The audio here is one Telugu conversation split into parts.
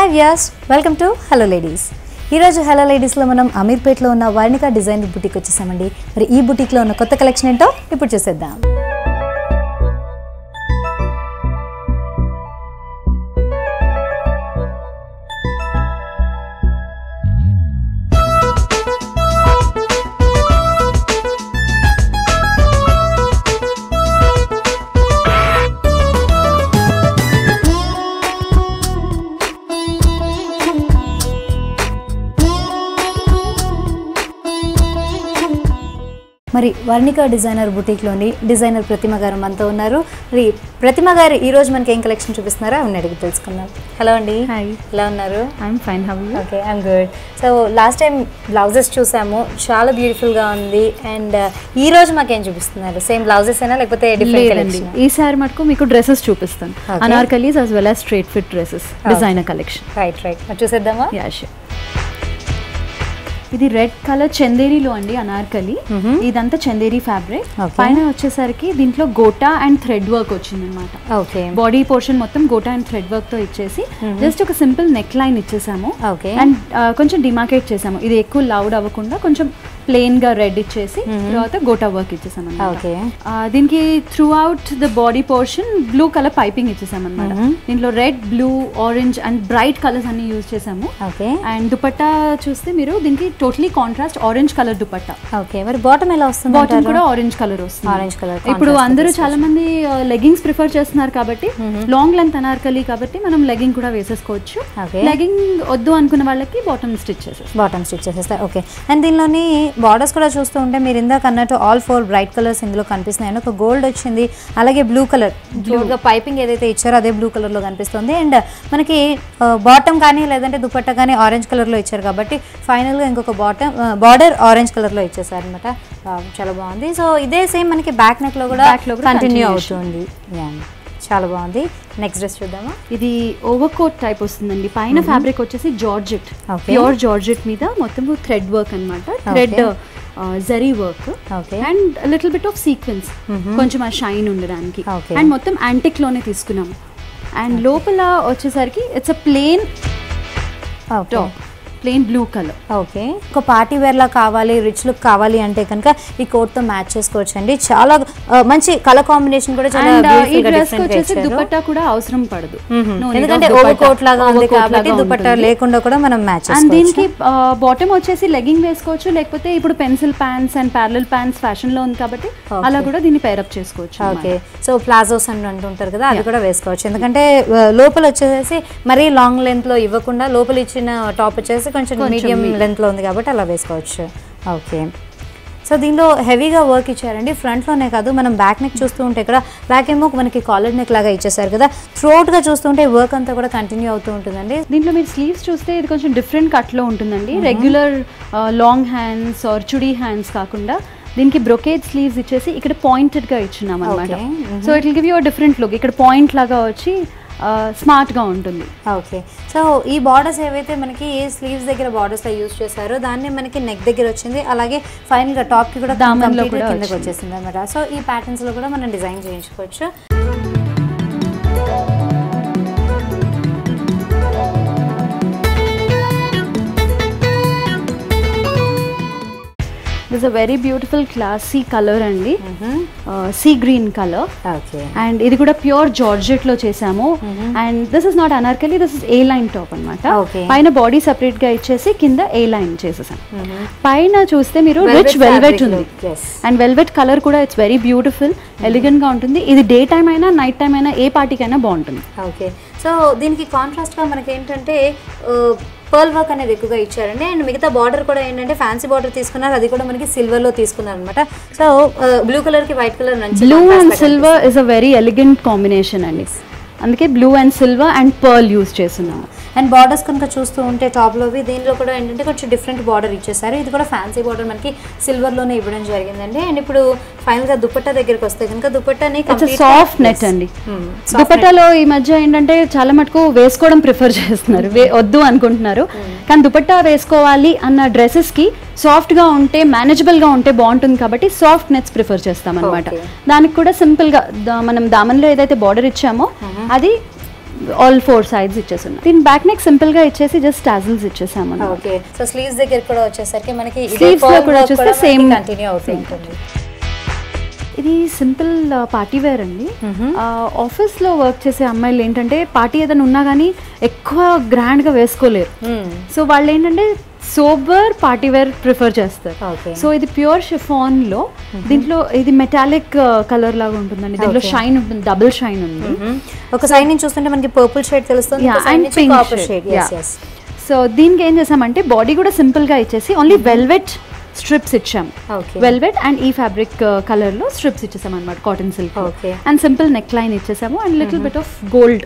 Hi viewers, welcome to Hello Ladies. ఈ రోజు హలో లేడీస్ లో మనం అమీర్పేట్ లో ఉన్న వర్ణిక డిజైన్ బుటిక్ వచ్చేసామండి. మరి ఈ బుటిక్ లో ఉన్న కొత్త కలెక్షన్ ఏంటో ఇప్పుడు చూసేద్దాం. మరి వర్ణిక డిజైనర్ బుటీక్లోని డిజైనర్ ప్రతిమ గారు మనతో ఉన్నారు. మరి ప్రతిమ గారు ఈ రోజు మనకి ఏం కలెక్షన్ చూపిస్తున్నారో అవన్నీ అడిగి తెలుసుకుందాం. హలో అండి. హాయ్, ఎలా ఉన్నారు? I'm fine. How are you? Okay, I'm good. So last time blouses చూసాము, చాలా బ్యూటిఫుల్గా ఉంది. అండ్ ఈ రోజు మాకేం చూపిస్తున్నారు? సేమ్ బ్లౌజెస్ అయినా లేకపోతే డిఫరెంట్ కలెక్షన్? ఈసారి మటుకు మీకు డ్రెస్సెస్ చూపిస్తాను. Anarkalis as well as straight fit dresses, designer collection. Right. మరి చూసేద్దామా? Yeah sure. ఇది రెడ్ కలర్ చందేరీలో అండి అనార్కలి. ఇదంతా చందేరీ ఫ్యాబ్రిక్. పైన వచ్చేసరికి దీంట్లో గోటా అండ్ థ్రెడ్ వర్క్ వచ్చింది అనమాట. ఓకే, బాడీ పోర్షన్ మొత్తం గోటా అండ్ థ్రెడ్ వర్క్ తో ఇచ్చేసి జస్ట్ ఒక సింపుల్ నెక్ లైన్ ఇచ్చేసాము. ఓకే, అండ్ కొంచెం డిమార్కేట్ చేసాము. ఇది ఎక్కువ లౌడ్ అవ్వకుండా కొంచెం ప్లెయిన్ గా రెడ్ ఇచ్చేసి తర్వాత గోటా వర్క్ ఇచ్చేసాం అనమాట. దీనికి through out the body portion blue colour piping ఇచ్చేసాం అనమాట. దీంట్లో red, blue, orange and bright colours అన్ని యూజ్ చేసాము. అండ్ దుపట్టా చూస్తే మీరు దీనికి totally contrast orange colour dupatta. Okay, మరి బాటమ్ ఎలా వస్తుంది? బాటమ్ కూడా ఆరెంజ్ కలర్ వస్తుంది. Orange colour. ఇప్పుడు అందరూ చాలా మంది లెగ్గింగ్స్ ప్రిఫర్ చేస్తున్నారు కాబట్టి లాంగ్ లెంత్ అనార్కలి కాబట్టి మనం లెగ్గింగ్ కూడా వేసేసుకోవచ్చు. లెగ్గింగ్ వద్దు అనుకున్న వాళ్ళకి బాటమ్ స్టిచ్ చేసేస్తారు. ఓకే, అండ్ దీనిలోని బార్డర్స్ కూడా చూస్తూ ఉంటే మీరు ఇందాక అన్నట్టు ఆల్ 4 బ్రైట్ కలర్స్ ఇందులో కనిపిస్తున్నాయి. ఒక గోల్డ్ వచ్చింది, అలాగే బ్లూ కలర్ బ్లూగా పైపింగ్ ఏదైతే ఇచ్చారో అదే బ్లూ కలర్లో కనిపిస్తుంది. అండ్ మనకి బాటమ్ కానీ లేదంటే దుపట్టా కానీ ఆరెంజ్ కలర్లో ఇచ్చారు కాబట్టి ఫైనల్గా ఇంకొక బార్డర్ ఆరెంజ్ కలర్లో ఇచ్చేసారు అనమాట. చాలా బాగుంది. సో ఇదే సేమ్ మనకి బ్యాక్ నెక్లో కూడా కంటిన్యూ అవుతుంది. చాలా బాగుంది. నెక్స్ట్ డ్రెస్ చూద్దామా? ఇది ఓవర్ కోట్ టైప్ వస్తుందండి. పైన ఫ్యాబ్రిక్ వచ్చేసి జార్జెట్, ప్యూర్ జార్జెట్ మీద మొత్తం థ్రెడ్ వర్క్ అనమాట. Thread zari work and little bit of sequence, కొంచెం ఆ షైన్ ఉండడానికి. అండ్ మొత్తం యాంటిక్ లోనే తీసుకున్నాము. అండ్ లోపల వచ్చేసరికి it's a plain blue colour. Okay, ఒక పార్టీ వేర్ లా కావాలి, రిచ్ లుక్ కావాలి అంటే కనుక ఈ కోట్ తో మ్యాచ్ చేసుకోవచ్చు అండి. చాలా మంచి కలర్ కాంబినేషన్ కూడా చాలా బ్యూటిఫుల్ గా డిఫరెంట్ చేశారు. దుపట్టా కూడా అవసరం పడదు, ఎందుకంటే ఓవర్ కోట్ లాగా ఉంది కాబట్టి దుపట్టా లేకుండా కూడా మనం మ్యాచ్ చేసుకోవచ్చు. అండ్ దీనికి బాటమ్ వచ్చేసి లెగ్గింగ్ వేసుకోవచ్చు, లేకపోతే ఇప్పుడు pencil pants and parallel pants fashion లో ఉంది కాబట్టి అలా కూడా దీన్ని పేర్ అప్ చేసుకోవచ్చు. ఓకే, సో ప్లాజోస్ అని అంటుంటారు కదా, అది కూడా వేసుకోవచ్చు. ఎందుకంటే లోపల వచ్చేసి మరీ లాంగ్ లెంత్ లో ఇవ్వకుండా లోపల ఇచ్చిన టాప్ వచ్చేసి కొంచెం మీడియం లెంత్లో ఉంది కాబట్టి అలా వేసుకోవచ్చు. ఓకే, సో దీనిలో హెవీగా వర్క్ ఇచ్చారండి. ఫ్రంట్లోనే కాదు, మనం బ్యాక్ నెక్ చూస్తూ ఉంటే ఇక్కడ బ్యాక్ ఏమో మనకి కాలర్ నెక్ లాగా ఇచ్చేసారు కదా, త్రోట్గా చూస్తుంటే వర్క్ అంతా కూడా కంటిన్యూ అవుతూ ఉంటుందండి. దీంట్లో మీరు స్లీవ్స్ చూస్తే ఇది కొంచెం డిఫరెంట్ కట్లో ఉంటుందండి. రెగ్యులర్ లాంగ్ హ్యాండ్స్ ఆర్ చుడీ హ్యాండ్స్ కాకుండా దీనికి బ్రొకేడ్ స్లీవ్స్ ఇచ్చేసి ఇక్కడ పాయింటెడ్గా ఇచ్చున్నాం అనమాట. So it will give you different look. ఇక్కడ పాయింట్ లాగా వచ్చి స్మార్ట్గా ఉంటుంది. ఓకే, సో ఈ బార్డర్స్ ఏవైతే మనకి స్లీవ్స్ దగ్గర బార్డర్స్లో యూజ్ చేశారో దాన్ని మనకి నెక్ దగ్గర వచ్చింది, అలాగే ఫైనల్గా టాప్కి కూడా దామన్లో కూడా కిందకి వచ్చేసింది అనమాట. సో ఈ ప్యాటర్న్స్లో కూడా మనం డిజైన్ చేయించుకోవచ్చు. This is a very beautiful classy color అండి. See green colour. అండ్ ఇది కూడా ప్యూర్ జార్జెట్ లో చేసాము. And this is not Anarkali, this is a line top అనమాట. పైన బాడీ సెపరేట్ గా ఇచ్చేసి కింద ఏ లైన్ చేసేసాం. పైన చూస్తే మీరు రిచ్ వెల్వెట్ ఉంది. అండ్ వెల్వెట్ కలర్ కూడా ఇట్స్ వెరీ బ్యూటిఫుల్, ఎలిగెంట్ గా ఉంటుంది. ఇది డే టైం అయినా నైట్ టైం అయినా ఏ పార్టీకైనా బాగుంటుంది. ఓకే, సో దీనికి కాంట్రాస్ట్ గా మనకి ఏంటంటే పర్ల్ వర్క్ అనేది ఎక్కువగా ఇచ్చారండి. అండ్ మిగతా బార్డర్ కూడా ఏంటంటే ఫ్యాన్సీ బార్డర్ తీసుకున్నారు, అది కూడా మనకి సిల్వర్ లో తీసుకున్నారు అనమాట. సో బ్లూ కలర్ కి white colour, blue and silver is a very elegant combination అండి. అందుకే blue and silver and pearl use చేస్తున్నాము. అండ్ బార్డర్స్ కనుక చూస్తూ ఉంటే టాప్లోవి దీనిలో కూడా ఏంటంటే కొంచెం డిఫరెంట్ బార్డర్ ఇచ్చేసారు. ఇది కూడా ఫ్యాన్సీ బార్డర్ మనకి సిల్వర్లోనే ఇవ్వడం జరిగిందండి. అండ్ ఇప్పుడు ఫైనల్గా దుపట్టా దగ్గరికి వస్తే కనుక దుపట్టాని సాఫ్ట్ నెట్ అండి. దుపట్టాలో ఈ మధ్య ఏంటంటే చాలా మటుకు వేసుకోవడం ప్రిఫర్ చేస్తున్నారు, వద్దు అనుకుంటున్నారు. కానీ దుపట్టా వేసుకోవాలి అన్న డ్రెస్సెస్కి సాఫ్ట్గా ఉంటే మేనేజబుల్గా ఉంటే బాగుంటుంది కాబట్టి సాఫ్ట్ నెట్స్ ప్రిఫర్ చేస్తాం అనమాట. దానికి కూడా సింపుల్గా మనం దామన్లో ఏదైతే బార్డర్ ఇచ్చామో అది ఆల్ 4 sides ఇచ్చేసాను. దీని బ్యాక్ నెక్ సింపుల్ గా ఇచ్చేసి జస్ట్ టాజిల్స్ ఇచ్చేసాము. ఓకే, సో స్లీవ్స్ దగ్గర కూడా వచ్చేసరికి మనకి స్లీవ్స్ లో కూడా వచ్చేస్తే సేమ్ కంటిన్యూ అవుతుంది. ఇది సింపుల్ పార్టీ వేర్ అండి. ఆఫీస్లో వర్క్ చేసే అమ్మాయిలు ఏంటంటే పార్టీ ఏదైనా ఉన్నా కానీ ఎక్కువ గ్రాండ్గా వేసుకోలేరు. సో వాళ్ళు ఏంటంటే సోబర్ పార్టీ వేర్ ప్రిఫర్ చేస్తారు. సో ఇది ప్యూర్ షిఫాన్లో, దీంట్లో ఇది మెటాలిక్ కలర్ లాగా ఉంటుందండి. దీంట్లో షైన్ ఉంటుంది, డబుల్ షైన్ ఉంది. ఒక సైడ్ నుంచి చూస్తుంటే మనకి పర్పుల్ షేడ్ తెలుస్తుంది అండ్ పింక్ షేడ్. సో దీనికి ఏం చేసామంటే బాడీ కూడా సింపుల్గా ఇచ్చేసి ఓన్లీ వెల్వెట్ స్ట్రిప్స్ ఇచ్చాం. వెల్వెట్ అండ్ ఈ ఫ్యాబ్రిక్ కలర్ లో స్ట్రిప్స్ ఇచ్చేసాం అనమాట, cotton silk. And simple neck line ఇచ్చేసాము and little bit of gold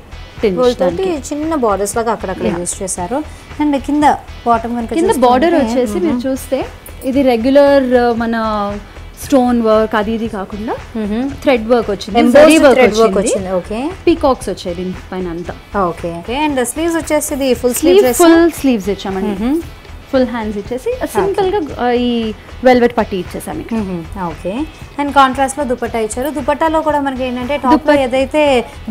చిన్న బార్డర్స్ లాగా అక్కడక్కడ యూస్ చేశారు. అండ్ కింద బాటమ్ కింద బార్డర్ వచ్చేసి మీరు చూస్తే ఇది రెగ్యులర్ మన స్టోన్ వర్క్ అది ఇది కాకుండా థ్రెడ్ వర్క్ వచ్చింది. పీకాక్స్ వచ్చాయి దీని పైన అంతా. ఓకే, అండ్ స్లీవ్స్ వచ్చేసి ఫుల్ స్లీవ్స్ ఇచ్చామండి. ఫుల్ హ్యాండ్స్ ఇచ్చేసి సింపుల్ గా ఈ వెల్వెట్ పట్టి ఇచ్చేసాము. ఓకే, అండ్ కాంట్రాస్ట్ లో దుపట్టా ఇచ్చారు. దుపట్టాలో కూడా మనకి ఏంటంటే టాప్ లో ఏదైతే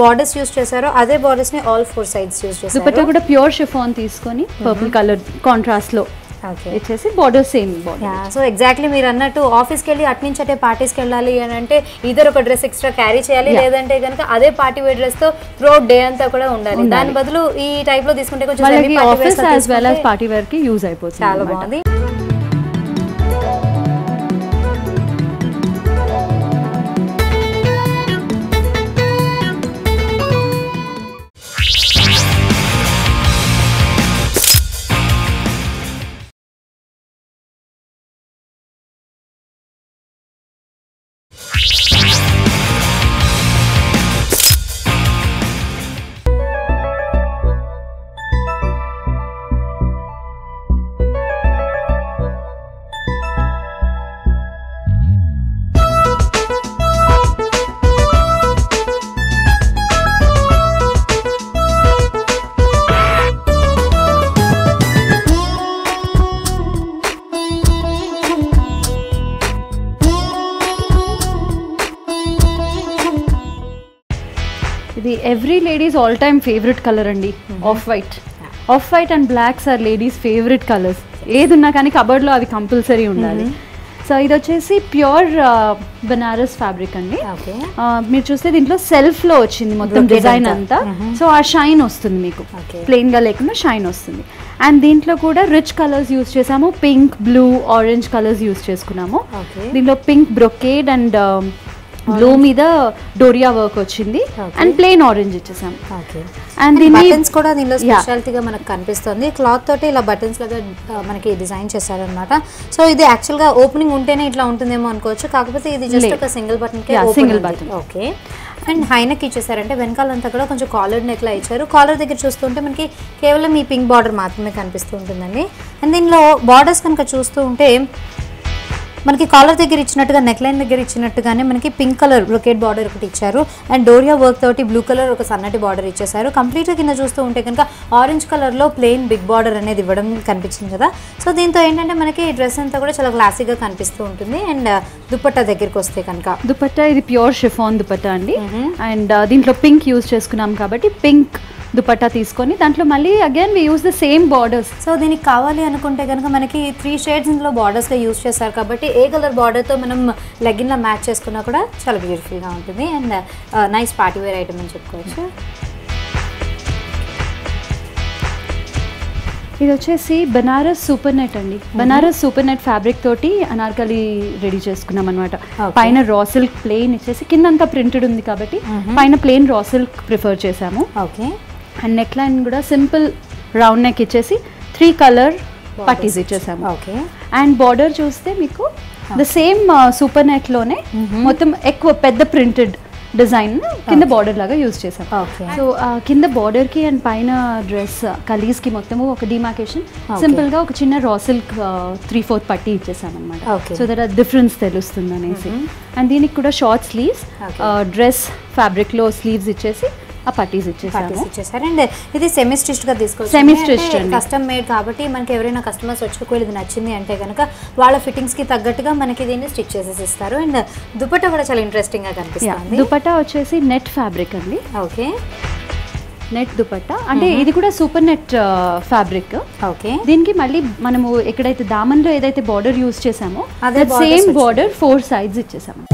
బార్డర్స్ యూస్ చేశారో అదే బార్డర్స్ ని ఆల్ 4 sides యూస్ చేశారు. దుపట్టా కూడా ప్యూర్ షిఫాన్ తీసుకొని పర్పుల్ కలర్ కాంట్రాస్ట్ లో ఇచ్చేసి border same border. So exactly మీరు అన్నట్టు ఆఫీస్కి వెళ్ళి అటు నుంచి అంటే పార్టీస్కి వెళ్ళాలి అని అంటే ఇద్దరు ఒక డ్రెస్ ఎక్స్ట్రా క్యారీ చేయాలి, లేదంటే కనుక అదే పార్టీ వేర్ డ్రెస్ తో త్రూఅవుట్ డే అంతా కూడా ఉండాలి. దాని బదులు ఈ టైప్ లో తీసుకుంటే కొంచెం పార్టీ వేర్ కి యూజ్ అయిపోతుంది. చాలా బాగుంది. ఇది every ladies all time favourite colour అండి, off white and blacks are ladies favourite colours. ఏది ఉన్నా కానీ కబర్డ్లో అవి కంపల్సరీ ఉండాలి. సో ఇది వచ్చేసి ప్యూర్ బనారస్ ఫ్యాబ్రిక్ అండి. మీరు చూస్తే దీంట్లో సెల్ఫ్లో వచ్చింది మొత్తం డిజైన్ అంతా. సో ఆ షైన్ వస్తుంది మీకు, ప్లెయిన్గా లేకుండా షైన్ వస్తుంది. అండ్ దీంట్లో కూడా రిచ్ కలర్స్ యూస్ చేసాము, pink, blue, orange colours use చేసుకున్నాము. దీంట్లో పింక్ బ్రొకేడ్ అండ్ బ్లూ మీద డోరియా వర్క్ వచ్చింది అండ్ ప్లెయిన్ ఆరెంజ్ ఇచ్చేసాము. అండ్ బటన్స్ కూడా దీనిలో స్పెషాలిటీగా మనకు కనిపిస్తుంది. క్లాత్ తోటి ఇలా బటన్స్ లాగా మనకి డిజైన్ చేశారనమాట. సో ఇది యాక్చువల్ గా ఓపెనింగ్ ఉంటేనే ఇట్లా ఉంటుందేమో అనుకోవచ్చు, కాకపోతే ఇది జస్ట్ ఒక single button. Okay, and high neck ఇచ్చేసారంటే వెనకాలంతా కూడా కొంచెం కాలర్ నెక్ లా ఇచ్చారు. కాలర్ దగ్గర చూస్తుంటే మనకి కేవలం ఈ పింక్ బార్డర్ మాత్రమే కనిపిస్తూ ఉంటుందండి. అండ్ దీనిలో బార్డర్స్ కనుక చూస్తూ ఉంటే మనకి కాలర్ దగ్గర ఇచ్చినట్టుగా నెక్ లైన్ దగ్గర ఇచ్చినట్టుగానే మనకి పింక్ కలర్ బ్రొకేట్ బార్డర్ ఒకటి ఇచ్చారు. అండ్ డోరియా వర్క్ తోటి బ్లూ కలర్ ఒక సన్నటి బార్డర్ ఇచ్చేసారు. కంప్లీట్గా కింద చూస్తూ ఉంటే కనుక ఆరెంజ్ కలర్లో ప్లెయిన్ బిగ్ బార్డర్ అనేది ఇవ్వడం కనిపించింది కదా. సో దీంతో ఏంటంటే మనకి డ్రెస్ అంతా కూడా చాలా క్లాసిక్గా కనిపిస్తూ ఉంటుంది. అండ్ దుపట్టా దగ్గరికి వస్తే కనుక దుపట్టా ఇది ప్యూర్ షిఫాన్ దుపట్టా అండి. అండ్ దీంట్లో పింక్ యూజ్ చేసుకున్నాం కాబట్టి పింక్ దుపట్టా తీసుకొని దాంట్లో మళ్ళీ again we use the same borders. So దీనికి కావాలి అనుకుంటే కనుక మనకి 3 shades ఇందులో బార్డర్స్గా యూజ్ చేస్తారు కాబట్టి ఏ కలర్ బార్డర్తో మనం లెగ్గిన్లో మ్యాచ్ చేసుకున్నా కూడా చాలా బ్యూటిఫుల్గా ఉంటుంది. And nice party wear item అని చెప్పుకోవచ్చు. ఇది వచ్చేసి బనారస్ సూపర్ నెట్ అండి. బనారస్ సూపర్ నెట్ ఫ్యాబ్రిక్ తోటి అనార్కలి రెడీ చేసుకున్నాం అనమాట. పైన రా సిల్క్ ప్లెయిన్ ఇచ్చేసి కిందంతా ప్రింటెడ్ ఉంది కాబట్టి పైన ప్లెయిన్ రా సిల్క్ ప్రిఫర్ చేసాము. ఓకే, అండ్ నెక్ లైన్ కూడా సింపుల్ రౌండ్ నెక్ ఇచ్చేసి 3 color పట్టీస్ ఇచ్చేసాము. ఓకే, అండ్ బార్డర్ చూస్తే మీకు ద సేమ్ సూపర్ నెట్ లోనే మొత్తం ఎక్కువ పెద్ద ప్రింటెడ్ డిజైన్ కింద బార్డర్ లాగా యూజ్ చేసాం. సో కింద బార్డర్ కి అండ్ పైన డ్రెస్ కలీస్ కి మొత్తము ఒక డిమార్కేషన్ సింపుల్ గా ఒక చిన్న రా సిల్క్ 3/4 పట్టీ ఇచ్చేసాం అనమాట. సో దట్ డిఫరెన్స్ తెలుస్తుంది అనేసి. అండ్ దీనికి కూడా షార్ట్ స్లీవ్స్ డ్రెస్ ఫ్యాబ్రిక్ లో స్లీవ్స్ ఇచ్చేసి ఆ పట్టీస్ ఇచ్చేసారు. అండ్ ఇది సెమీ స్టిచ్డ్ గా తీసుకోవచ్చు, సెమీ స్టిచ్డ్ కస్టమ్ మేడ్ కాబట్టి మనకి ఎవరైనా కస్టమర్స్ వచ్చి ఇది నచ్చింది అంటే కనుక వాళ్ళ ఫిట్టింగ్స్ కి తగ్గట్టుగా మనకి దీన్ని స్టిచ్ చేసేసి ఇస్తారు. అండ్ దుపట్టా కూడా చాలా ఇంట్రెస్టింగ్ గా కనిపిస్తుంది. దుపట్టా వచ్చేసి నెట్ ఫ్యాబ్రిక్ అండి. ఓకే, నెట్ దుపట్టా అంటే ఇది కూడా సూపర్ నెట్ ఫ్యాబ్రిక్. ఓకే, దీనికి మళ్ళీ మనము ఎక్కడైతే దామన్లో ఏదైతే బార్డర్ యూజ్ చేసామో అదే సేమ్ బార్డర్ 4 sides ఇచ్చేసాము.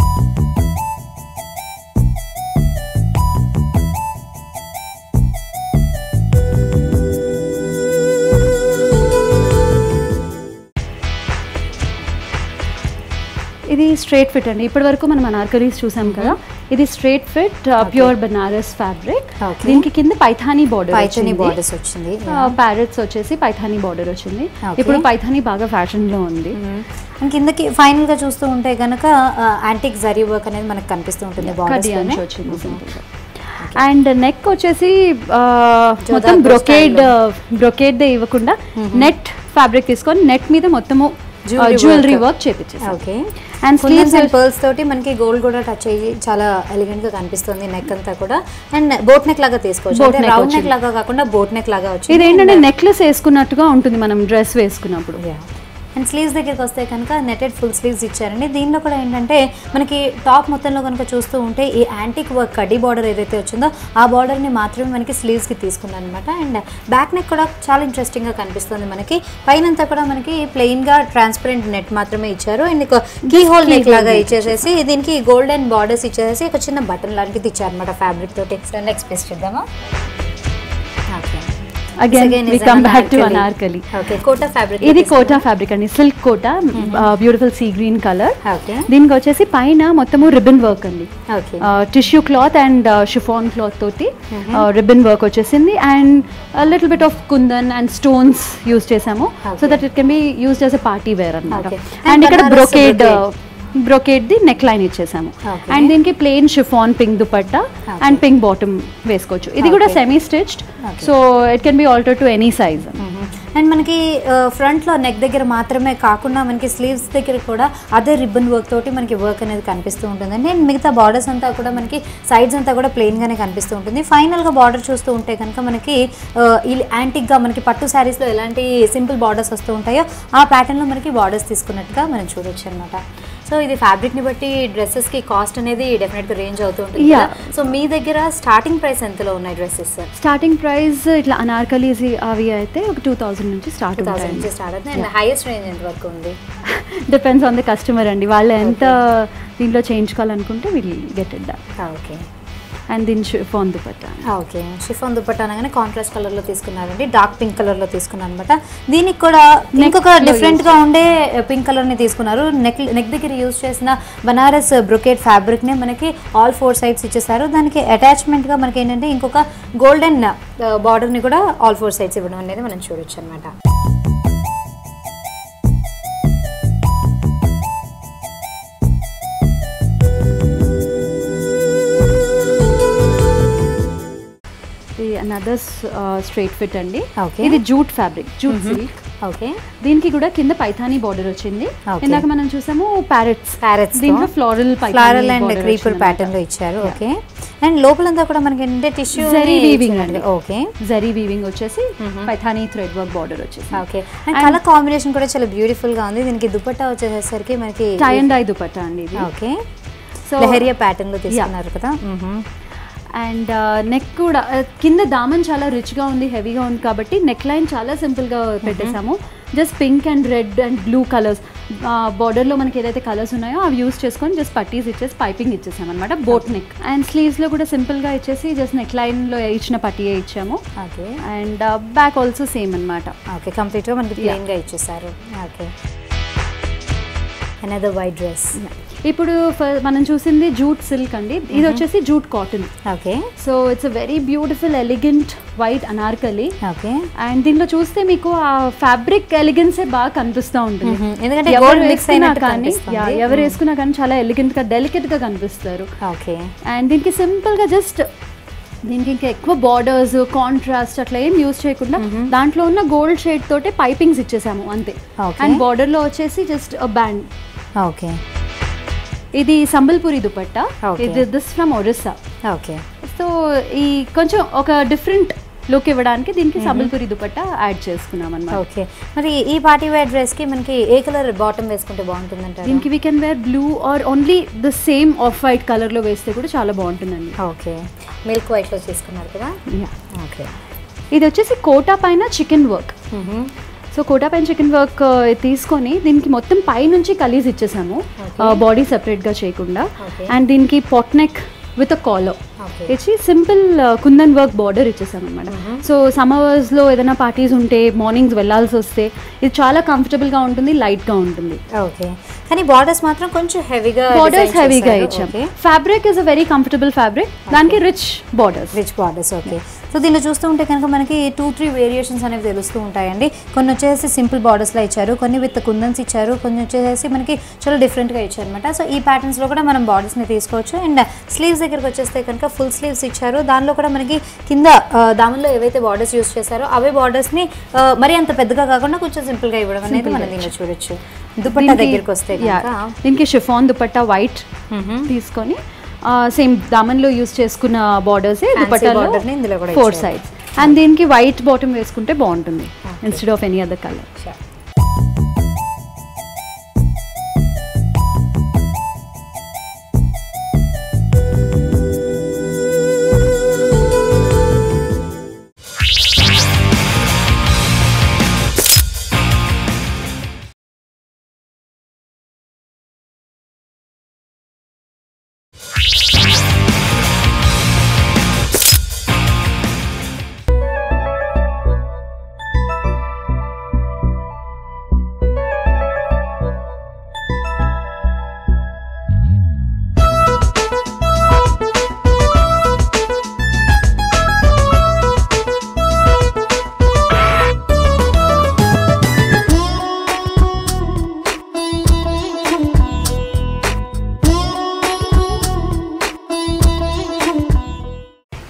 ఇది స్ట్రైట్ ఫిట్ అండి. ఇప్పటి వరకు మనం అనార్కలీస్ చూసాం కదా, ఇది straight fit pure Banaras fabric. దీనికి కింద పైథానీ బార్డర్ వచ్చింది, ప్యారెట్స్ వచ్చేసి పైథానీ బార్డర్ వచ్చింది. ఇప్పుడు పైథానీ బాగా ఫ్యాషన్ లో ఉంది. కిందకి ఫైనల్ గా చూస్తూ ఉంటే కనుక యాంటిక్ జరీ వర్క్ అనేది మనకు కనిపిస్తూ ఉంటుంది. అండ్ నెక్ వచ్చేసి మొత్తం బ్రొకేడ్ ఇవ్వకుండా నెట్ ఫ్యాబ్రిక్ తీసుకొని నెట్ మీద మొత్తము జ్యువెలరీ వర్క్ చేపించేసాం. Okay, and sleeves and pearls తోటి మనకి గోల్డ్ కూడా టచ్ అయ్యి చాలా ఎలిగెంట్ గా కనిపిస్తుంది నెక్ అంతా కూడా. అండ్ బోట్ నెక్ లాగా తీసుకోవచ్చు, రౌండ్ నెక్ లాగా కాకుండా బోట్ నెక్ లాగా వచ్చింది. ఇది ఏంటంటే నెక్లెస్ వేసుకున్నట్టుగా ఉంటుంది మనం డ్రెస్ వేసుకున్నప్పుడు. అండ్ స్లీవ్స్ దగ్గరికి వస్తే కనుక నెటెడ్ ఫుల్ స్లీవ్స్ ఇచ్చారండి. దీనిలో కూడా ఏంటంటే మనకి టాప్ మొత్తంలో కనుక చూస్తూ ఉంటే ఈ యాంటిక్ వర్క్ కడ్డీ బార్డర్ ఏదైతే వచ్చిందో ఆ బార్డర్ని మాత్రమే మనకి స్లీవ్స్కి తీసుకున్నాను అనమాట. అండ్ బ్యాక్ నెక్ కూడా చాలా ఇంట్రెస్టింగ్గా కనిపిస్తుంది మనకి. పైనంతా కూడా మనకి ప్లెయిన్గా ట్రాన్స్పరెంట్ నెట్ మాత్రమే ఇచ్చారు. అండ్ కీ హోల్ నెక్ లాగా ఇచ్చేసేసి దీనికి గోల్డెన్ బార్డర్స్ ఇచ్చేసేసి ఒక చిన్న బటన్ లాంటిది ఇచ్చారనమాట ఫ్యాబ్రిక్ తోటి. సో నెక్స్ట్ పీస్ చూద్దామా. Again we come back to anarkali. Okay, kota fabric. ఇది కోటా ఫ్యాబ్రిక్ అండి, silk Kota, beautiful sea green colour. Okay, దీనికి వచ్చేసి పైన మొత్తము రిబ్బన్ వర్క్ అండి. Okay, tissue cloth and chiffon cloth తోటి రిబ్బన్ వర్క్ వచ్చేసింది. And little bit of kundan and stones use చేసాము so that it can be used as a party wear అన్నమాట. అండ్ ఇక్కడ బ్రొకేడ్ ది నెక్ లైన్ ఇచ్చేసాము. అండ్ దీనికి plain chiffon pink dupatta and pink bottom వేసుకోవచ్చు. ఇది కూడా semi stitched, so it can be alter to any size. And మనకి ఫ్రంట్లో నెక్ దగ్గర మాత్రమే కాకుండా మనకి స్లీవ్స్ దగ్గర కూడా అదే రిబ్బన్ వర్క్ తోటి మనకి వర్క్ అనేది కనిపిస్తూ ఉంటుందండి. అండ్ మిగతా బార్డర్స్ అంతా కూడా మనకి సైడ్స్ అంతా కూడా ప్లెయిన్గానే కనిపిస్తూ ఉంటుంది. ఫైనల్గా బార్డర్ చూస్తూ ఉంటే కనుక మనకి యాంటిక్గా మనకి పట్టు శారీస్లో ఎలాంటి సింపుల్ బార్డర్స్ వస్తూ ఉంటాయో ఆ ప్యాటర్న్లో మనకి బార్డర్స్ తీసుకున్నట్టుగా మనం చూడొచ్చు అనమాట. సో ఇది ఫ్యాబ్రిక్ని బట్టి డ్రెస్సెస్కి కాస్ట్ అనేది డెఫినెట్గా రేంజ్ అవుతూ ఉంటుంది. సో మీ దగ్గర స్టార్టింగ్ ప్రైస్ ఎంతలో ఉన్నాయి డ్రెస్సెస్? స్టార్టింగ్ ప్రైస్ ఇట్లా అనార్కలీస్ అవి అయితే ఒక 2000 నుంచి స్టార్ట్ అవుతుంది. అండ్ హైయెస్ట్ రేంజ్ ఎంత వరకు ఉంది? డిపెండ్స్ ఆన్ ద కస్టమర్ అండి, వాళ్ళు ఎంత దీంట్లో చేయించుకోవాలనుకుంటే will get it that. Okay, and దీని chiffon dupatta. Okay, chiffon dupatta అనగానే కాంట్రాస్ట్ కలర్లో తీసుకున్నారండి, డార్క్ పింక్ కలర్లో తీసుకున్నాను అనమాట. దీనికి కూడా ఇంకొక డిఫరెంట్గా ఉండే పింక్ కలర్ని తీసుకున్నారు. నెక్ దగ్గర యూజ్ చేసిన బనారస్ బ్రొకేట్ ఫ్యాబ్రిక్నే మనకి ఆల్ 4 sides ఇచ్చేసారు. దానికి అటాచ్మెంట్గా మనకి ఏంటంటే ఇంకొక గోల్డెన్ బార్డర్ని కూడా ఆల్ 4 sides ఇవ్వడం అనేది మనం చూడొచ్చు అనమాట. అనదర్ స్ట్రైట్ ఫిట్ అండి. Okay, ఇది jute fabric, jute silk. Okay, దీనికి కూడా కింద పైథానీ బార్డర్ వచ్చింది. ఇందాక మనం చూసాము ప్యారెట్స్, దీంట్లో ఫ్లోరల్ అండ్ క్రీపర్ ప్యాటర్న్ లో ఇచ్చారు. ఓకే, అండ్ లోపలంతా కూడా మనకి ఏంటంటే టిష్యూ జరీ వీవింగ్ అండి. ఓకే, జరీ వీవింగ్ వచ్చేసి పైథానీ థ్రెడ్ వర్క్ బార్డర్ వచ్చేసి. ఓకే, అండ్ కలర్ కాంబినేషన్ కూడా చాలా బ్యూటిఫుల్ గా ఉంది. దీనికి దుపట్టా వచ్చేసరికి మనకి టై అండ్ డై దుపట్టా అండి ఇది. ఓకే, సో లెహరియా ప్యాటర్న్ లో తీసుకున్నారు కదా. అండ్ నెక్ కూడా కింద దామన్ చాలా రిచ్గా ఉంది, హెవీగా ఉంది కాబట్టి నెక్ లైన్ చాలా సింపుల్గా పెట్టేసాము. Just pink and red and blue colours బార్డర్లో మనకి ఏదైతే కలర్స్ ఉన్నాయో అవి యూస్ చేసుకొని జస్ట్ పట్టీస్ ఇచ్చేసి పైపింగ్ ఇచ్చేసాం అనమాట. బోట్ నెక్ అండ్ స్లీవ్స్లో కూడా సింపుల్గా ఇచ్చేసి జస్ట్ నెక్ లైన్లో ఇచ్చిన పట్టీయే ఇచ్చాము. Okay, and back also same అనమాట. ఓకే, కంప్లీట్గా మనకి ప్లెయిన్గా ఇచ్చేసారు. Okay, another white dress. ఇప్పుడు మనం చూసింది జూట్ సిల్క్ అండి, ఇది వచ్చేసి jute cotton. Okay, so it's a very beautiful elegant white Anarkali. Okay, and దీంట్లో చూస్తే మీకు ఆ ఫ్యాబ్రిక్ ఎలిగెన్సే బాగా కనిపిస్తూ ఉంటుంది. ఎందుకంటే ఎవరు వేసుకున్నా కానీ చాలా ఎలిగెంట్ గా డెలికేట్ గా కనిపిస్తారు. ఓకే, అండ్ దీనికి సింపుల్ గా జస్ట్ దీనికి ఇంకా ఎక్కువ బార్డర్స్ కాంట్రాస్ట్ అట్లా ఏం యూజ్ చేయకుండా దాంట్లో ఉన్న గోల్డ్ షేడ్ తోటే పైపింగ్స్ ఇచ్చేసాము అంతే. అండ్ బార్డర్ లో వచ్చేసి జస్ట్ బ్యాండ్. ఓకే, ఇది సంబల్పూరి దుపట్టా, ఇది this from Orissa. Okay, so ఈ కొంచెం ఒక డిఫరెంట్ లుక్ ఇవ్వడానికి దీనికి సంబల్పూరి దుపట్టా యాడ్ చేసుకున్నాం అన్నమాట. ఓకే, మరి ఈ పార్టీ వేర్ డ్రెస్ కి మనకి ఏ కలర్ బాటమ్ వేసుకుంటే బాగుంటుంది అంటారు? దీనికి we can wear blue or only the same off white colour లో వేస్తే కూడా చాలా బాగుంటుందండి. ఓకే, మిల్క్ వైట్ లో తీసుకున్నారు కదా. ఓకే, ఇది వచ్చేసి కోటా పైన చికెన్ వర్క్. సో కోటా పైన చికెన్ వర్క్ తీసుకొని దీనికి మొత్తం పై నుంచి కలీజ్ ఇచ్చేసాము, బాడీ సెపరేట్గా చేయకుండా. అండ్ దీనికి pot neck with a collar ఇచ్చి సింపుల్ కుందన్ వర్క్ బార్డర్ ఇచ్చేసాం అనమాట. సో సమ్మర్స్లో ఏదైనా పార్టీస్ ఉంటే మార్నింగ్స్ వెళ్ళాల్సి వస్తే ఇది చాలా కంఫర్టబుల్గా ఉంటుంది, లైట్గా ఉంటుంది. ఓకే, కానీ బార్డర్స్ మాత్రం కొంచెం హెవీగా ఇచ్చాం. Fabric is a very comfortable fabric, దానికి రిచ్ బార్డర్స్. ఓకే, సో దీనిలో చూస్తూ ఉంటే కనుక మనకి 2-3 వేరియేషన్స్ అనేవి తెలుస్తూ ఉంటాయండి. కొన్ని వచ్చేసి సింపుల్ బార్డర్స్లో ఇచ్చారు, కొన్ని విత్ కుందన్స్ ఇచ్చారు, కొన్ని వచ్చేసి మనకి చాలా డిఫరెంట్గా ఇచ్చారు అనమాట. సో ఈ ప్యాటర్న్స్లో కూడా మనం బార్డర్స్ని తీసుకోవచ్చు. అండ్ స్లీవ్స్ దగ్గరికి వచ్చేస్తే కనుక ఫుల్ స్లీవ్స్ ఇచ్చారు, దానిలో కూడా మనకి కింద దానిలో ఏవైతే బార్డర్స్ యూస్ చేశారో అవే బార్డర్స్ని మరీ అంత పెద్దగా కాకుండా కొంచెం సింపుల్గా ఇవ్వడం అనేది మనం దీనిలో చూడొచ్చు. దుపట్టా దగ్గరికి వస్తే దీనికి షిఫాన్ దుపట్టా వైట్ తీసుకొని సేమ్ దామన్లో యూస్ చేసుకున్న బార్డర్స్ దుపట్టాలో 4 sides. అండ్ దీనికి వైట్ బాటమ్ వేసుకుంటే బాగుంటుంది instead of any other colour.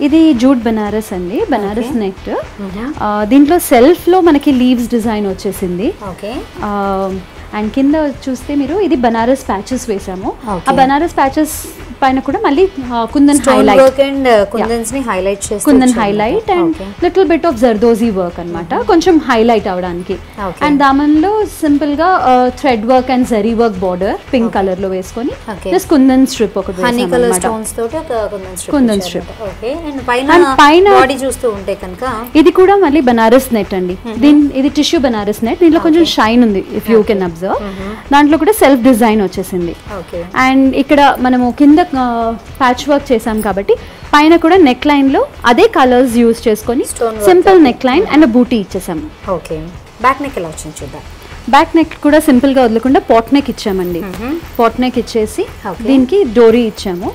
ఇది జూట్ బనారస్ అండి, బనారస్ నెక్. దీంట్లో సెల్ఫ్ లో మనకి లీవ్స్ డిజైన్ వచ్చేసింది. అండ్ కింద చూస్తే మీరు ఇది బనారస్ ప్యాచెస్ వేసాము. ఆ బనారస్ ప్యాచెస్ పైన కూడా మళ్ళీ kundan highlight and little bit of zardozi work అన్నమాట, కొంచెం హైలైట్ అవడానికి. అండ్ దామన్లో సింపుల్ గా thread work and zari work border pink colour లో వేసుకొని ప్లస్ కుందన్ స్ట్రిప్ ఒకటి కుందన్ స్ట్రిప్. అండ్ పైన చూస్తూ ఉంటే కనుక ఇది కూడా మళ్ళీ బనారస్ నెట్ అండి. ఇది టిష్యూ బనారస్ నెట్, దీంట్లో కొంచెం షైన్ ఉంది ఇఫ్ యూ కెన్ అబ్జర్వ్. దాంట్లో కూడా సెల్ఫ్ డిజైన్ వచ్చేసింది. అండ్ ఇక్కడ మనము కింద ప్యాచ్ వర్క్ చేసాం కాబట్టి పైన కూడా నెక్ లైన్ లో అదే కలర్స్ యూస్ చేసుకొని సింపుల్ నెక్ లైన్ అండ్ బూటీ ఇచ్చేసాము. ఓకే, బ్యాక్ నెక్ ఎలా వచ్చింది చూద్దాం. బ్యాక్ నెక్ కూడా సింపుల్ గా వదలకుండా పాట్ నెక్ ఇచ్చామండి. పాట్ నెక్ ఇచ్చేసి దీనికి డోరీ ఇచ్చాము.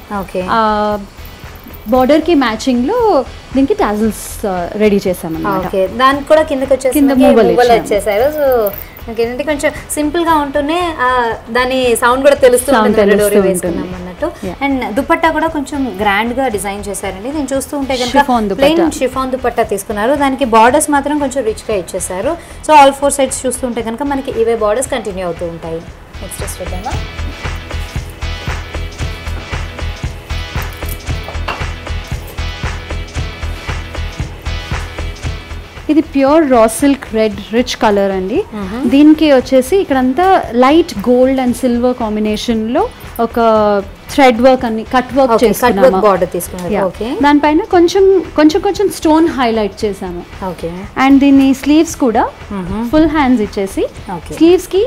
బార్డర్ కి మ్యాచింగ్ లో దీనికి టాజిల్స్ రెడీ చేసామన్నమాట. దానికి కూడా కింద మూవలు వచ్చేసారు. సో ఏంటంటే కొంచెం సింపుల్ గా ఉంటూనే దాని సౌండ్ కూడా తెలుస్తుంది వేసుకున్నాం అన్నట్టు. అండ్ దుపట్టా కూడా కొంచెం గ్రాండ్ గా డిజైన్ చేశారండి. నేను చూస్తూ ఉంటే కనుక ప్లెయిన్ షిఫాన్ దుపట్టా తీసుకున్నారు, దానికి బార్డర్స్ మాత్రం కొంచెం రిచ్ గా ఇచ్చేసారు. సో ఆల్ 4 sides చూస్తుంటే కనుక మనకి ఇవే బార్డర్స్ కంటిన్యూ అవుతూ ఉంటాయి. నెక్స్ట్ చూద్దామా. ఇది pure raw silk red rich colour అండి. దీనికి వచ్చేసి ఇక్కడంతా light gold and silver combination లో ఒక థ్రెడ్ వర్క్ అని కట్ వర్క్ చేసుకున్నాము. దానిపైన కొంచెం స్టోన్ హైలైట్ చేసాము. అండ్ దీని స్లీవ్స్ కూడా ఫుల్ హ్యాండ్స్ ఇచ్చేసి స్లీవ్స్ కి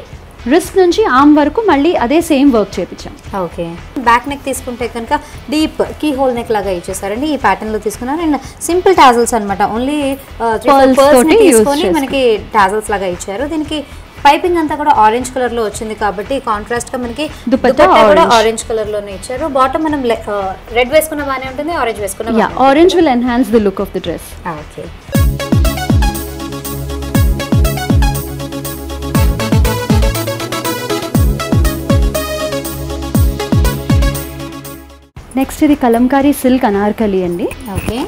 రిస్ట్ నుంచి ఆర్మ్ వరకు మళ్ళీ అదే సేమ్ వర్క్ చేయించాం. ఓకే, బ్యాక్ నెక్ తీసుకుంటే కనుక డీప్ కీ హోల్ నెక్ లాగా ఇచ్చేసారండి. ఈ ప్యాటర్న్ లో తీసుకున్నారు. అండ్ సింపుల్ టాజల్స్ అనమాట, ఓన్లీ తీసుకొని మనకి టాజల్స్ లాగా ఇచ్చారు. దీనికి పైపింగ్ అంతా కూడా ఆరెంజ్ కలర్ లో వచ్చింది కాబట్టి కాంట్రాస్ట్ గా మనకి దుపట్టా కూడా ఆరెంజ్ కలర్ లోనే ఇచ్చారు. బాటమ్ మనం రెడ్ వేసుకున్న బానే ఉంటుంది, ఆరెంజ్ వేసుకున్న orange will enhance the look of the dress. Okay, next ఇది కలంకారీ సిల్క్ అనార్కలి అండి. ఓకే,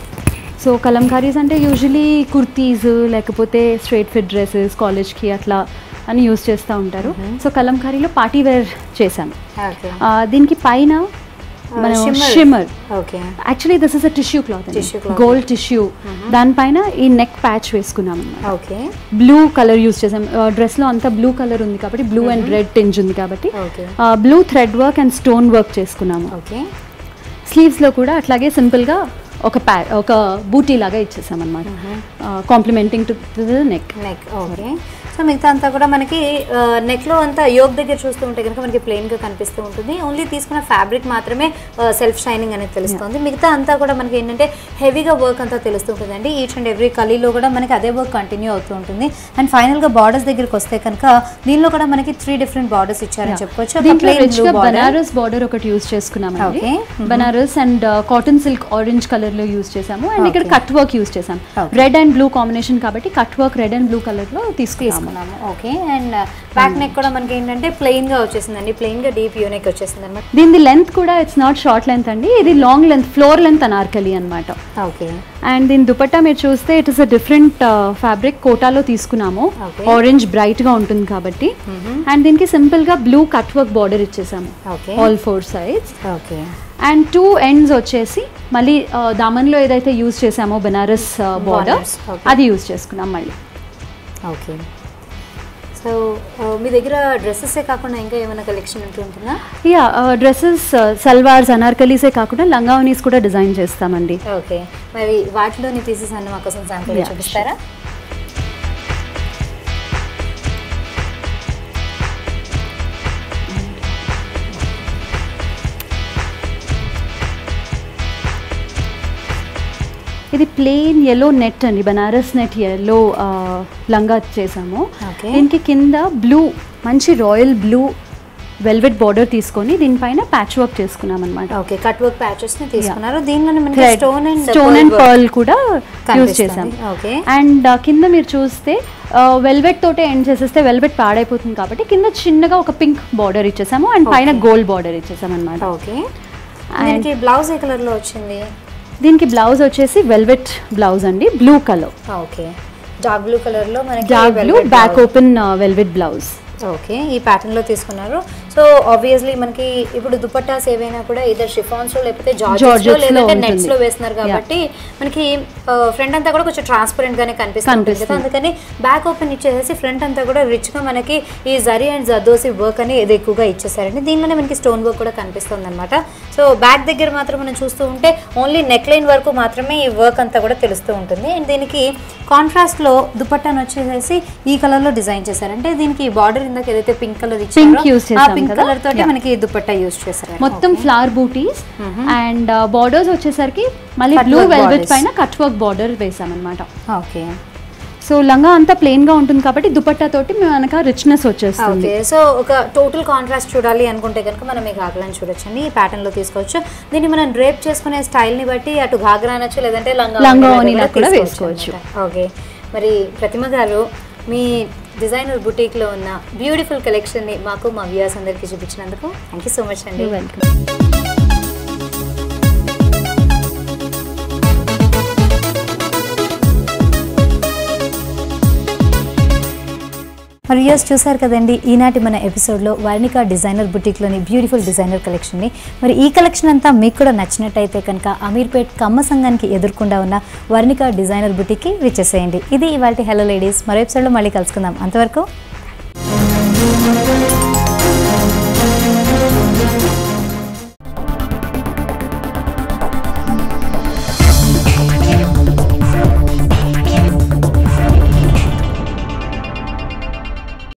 సో కలంకారీస్ అంటే యూజువలీ కుర్తీస్ లేకపోతే స్ట్రైట్ ఫిట్ డ్రెస్సెస్ కాలేజ్కి అట్లా అని యూజ్ చేస్తూ ఉంటారు. సో కలంకారీలో పార్టీ వేర్ చేశాను. దీనికి పైన shimmer. Okay, actually this is a tissue cloth, gold tissue. దానిపైన ఈ నెక్ ప్యాచ్ వేసుకున్నాం అన్నమాట. ఓకే, బ్లూ కలర్ యూస్ చేసాం. డ్రెస్ లో అంతా బ్లూ కలర్ ఉంది కాబట్టి, బ్లూ అండ్ రెడ్ టింజ్ ఉంది కాబట్టి blue thread work and stone work చేసుకున్నాము. ఓకే, స్లీవ్స్ లో కూడా అట్లాగే సింపుల్ గా ఒక బూటీ లాగా ఇచ్చేసాం అనమాట, complementing to the neck. Okay, so మిగతా అంతా కూడా మనకి నెక్లో అంతా యోగ్ దగ్గర చూస్తూ ఉంటే కనుక మనకి ప్లెయిన్గా కనిపిస్తూ ఉంటుంది. ఓన్లీ తీసుకున్న ఫ్యాబ్రిక్ మాత్రమే సెల్ఫ్ షైనింగ్ అనేది తెలుస్తుంది. మిగతా అంతా కూడా మనకి ఏంటంటే హెవీగా వర్క్ అంతా తెలుస్తూ ఉంటుందండి. ఈచ్ అండ్ ఎవ్రీ కలీలో కూడా మనకి అదే వర్క్ కంటిన్యూ అవుతూ ఉంటుంది. అండ్ ఫైనల్గా బార్డర్స్ దగ్గరికి వస్తే కనుక దీనిలో కూడా మనకి 3 డిఫరెంట్ బార్డర్స్ ఇచ్చారని చెప్పుకోవచ్చు. బనారస్ బార్డర్ ఒకటి యూస్ చేసుకున్నాము, Banaras and cotton silk orange colour లో యూస్ చేసాము. అండ్ ఇక్కడ కట్ వర్క్ యూస్ చేసాం, రెడ్ అండ్ బ్లూ కాంబినేషన్ కాబట్టి cut work red and blue colour లో తీసుకున్నాము. ఓకే, అండ్ బ్యాక్ నెక్ కూడా మనకి ఏంటంటే ప్లెయిన్ గా వచ్చేసిందండి, ప్లెయిన్ గా డీప్ యూ నెక్ వచ్చేసింది అనమాట. దీని లెంత్ కూడా ఇట్స్ నాట్ షార్ట్ లెంత్ అండి, ఇది long length, floor length Anarkali అనమాట. ఓకే, అండ్ దీని దుపట్టా మీరు చూస్తే it is a different fabric, కోటాలో తీసుకున్నాము, ఆరెంజ్ బ్రైట్ గా ఉంటుంది కాబట్టి. అండ్ దీనికి సింపుల్ గా బ్లూ కట్ వర్క్ బార్డర్ ఇచ్చేసాము all 4 sides. Okay, and 2 ends వచ్చేసి మళ్ళీ దామన్లో ఏదైతే యూజ్ చేసామో బనారస్ బార్డర్ అది యూజ్ చేసుకున్నాం మళ్ళీ. ఓకే, సో మీ దగ్గర డ్రెస్సెసే కాకుండా ఇంకా ఏమైనా కలెక్షన్ ఉంటుందా? యా, డ్రెస్సెస్, సల్వార్స్, అనార్కలీసే కాకుండా లంగావనీస్ కూడా డిజైన్ చేస్తామండి. ఓకే, మరి వాటిలోని పీసెస్ అన్న మా కోసం శాంపుల్ చూపిస్తారా? ఇది ప్లెయిన్ ఎల్లో నెట్ అండి, బనారస్ నెట్ ఎల్లో లంగా చేసాము. దీనికి కింద బ్లూ, మంచి రాయల్ బ్లూ వెల్వెట్ బార్డర్ తీసుకొని దీనిపైన ప్యాచ్ వర్క్ చేసుకున్నాం అనమాట. ఓకే, కట్ వర్క్ ప్యాచెస్ ని తీసుకున్నారు. దీనిలో మనకి స్టోన్ అండ్ పర్ల్ కూడా యూజ్ చేసాం. ఓకే, అండ్ కింద మీరు చూస్తే వెల్వెట్ తోటే ఎండ్ చేసేస్తే వెల్వెట్ పాడైపోతుంది కాబట్టి కింద చిన్నగా ఒక పింక్ బార్డర్ ఇచ్చేసాము అండ్ పైన గోల్డ్ బార్డర్ ఇచ్చేసాం అనమాట. Okay, and blouse A colour లో వచ్చింది? దీనికి బ్లౌజ్ వచ్చేసి వెల్వెట్ బ్లౌజ్ అండి, blue colour. Okay, dark blue colour లో మనకి dark blue back open velvet blouse. Okay, ఈ ప్యాటర్న్ లో తీసుకున్నారు. సో ఆబ్వియస్లీ మనకి ఇప్పుడు దుపట్టాస్ ఏవైనా కూడా ఇదర్ షిఫాన్స్ లో లేకపోతే జార్జెట్స్ లో లేదంటే నెట్స్ లో వేస్తున్నారు కాబట్టి మనకి ఫ్రంట్ అంతా కూడా కొంచెం ట్రాన్స్పరెంట్ గానే కనిపిస్తుంది కదా, అందుకని బ్యాక్ ఓపెన్ ఇచ్చేసి ఫ్రంట్ అంతా కూడా రిచ్ గా మనకి ఈ జరీ అండ్ జర్దోసి వర్క్ అని ఇది ఎక్కువగా ఇచ్చేసారండి. దీనిలోనే మనకి స్టోన్ వర్క్ కూడా కనిపిస్తుంది అనమాట. సో బ్యాక్ దగ్గర మాత్రం మనం చూస్తూ ఉంటే ఓన్లీ నెక్ లైన్ వరకు మాత్రమే ఈ వర్క్ అంతా కూడా తెలుస్తూ ఉంటుంది. అండ్ దీనికి కాంట్రాస్ట్ లో దుపట్టాను వచ్చేసి ఈ కలర్ లో డిజైన్ చేశారు. అంటే దీనికి బార్డర్ ఇందాక ఏదైతే పింక్ కలర్ ఇచ్చారో పింక్ కలర్ తోటి మనకి దుపట్టా యూస్ చేశారు. మొత్తం ఫ్లవర్ బూటీస్ అండ్ బార్డర్స్ వచ్చేసరికి మళ్ళీ బ్లూ వెల్వెట్ పైన కట్ వర్క్ బార్డర్ వేసామన్నమాట. ఓకే, సో లంగా అంతా ప్లెయిన్ గా ఉంటుంది కాబట్టి దుపట్టా తోటి మనకు రిచ్నెస్ వచ్చేస్తుంది. ఓకే, సో ఒక టోటల్ కాంట్రాస్ట్ చూడాలి అనుకుంటే కనుక మనం ఈ ఘాగ్రాని చూడొచ్చండి, ఈ ప్యాటర్న్ లో తీసుకోవచ్చు. దీన్ని మనం డ్రేప్ చేసుకునే స్టైల్ ని బట్టి అటు ఘాగ్రా అనొచ్చు లేదంటే లంగా కూడా వేసుకోవచ్చు. ఓకే, మరి ప్రతిమ గారు మీ డిజైనర్ బుటీక్లో ఉన్న బ్యూటిఫుల్ కలెక్షన్ని మాకు మా వ్యూయర్స్ అందరికీ చూపించినందుకు థ్యాంక్ యూ సో మచ్ అండి. వెల్కమ్. మరి వ్యూయర్స్ చూసారు కదండి ఈనాటి మన ఎపిసోడ్లో వర్ణిక డిజైనర్ బుటీక్లోని బ్యూటిఫుల్ డిజైనర్ కలెక్షన్ని. మరి ఈ కలెక్షన్ అంతా మీకు కూడా నచ్చినట్టయితే కనుక అమీర్పేట్ కమ్మ సంఘానికి ఎదుర్కొండా ఉన్న వర్ణిక డిజైనర్ బుటీక్కి విచ్చేసేయండి. ఇది ఇవాల్టి హలో లేడీస్, మరో ఎపిసోడ్లో మళ్ళీ కలుసుకుందాం. అంతవరకు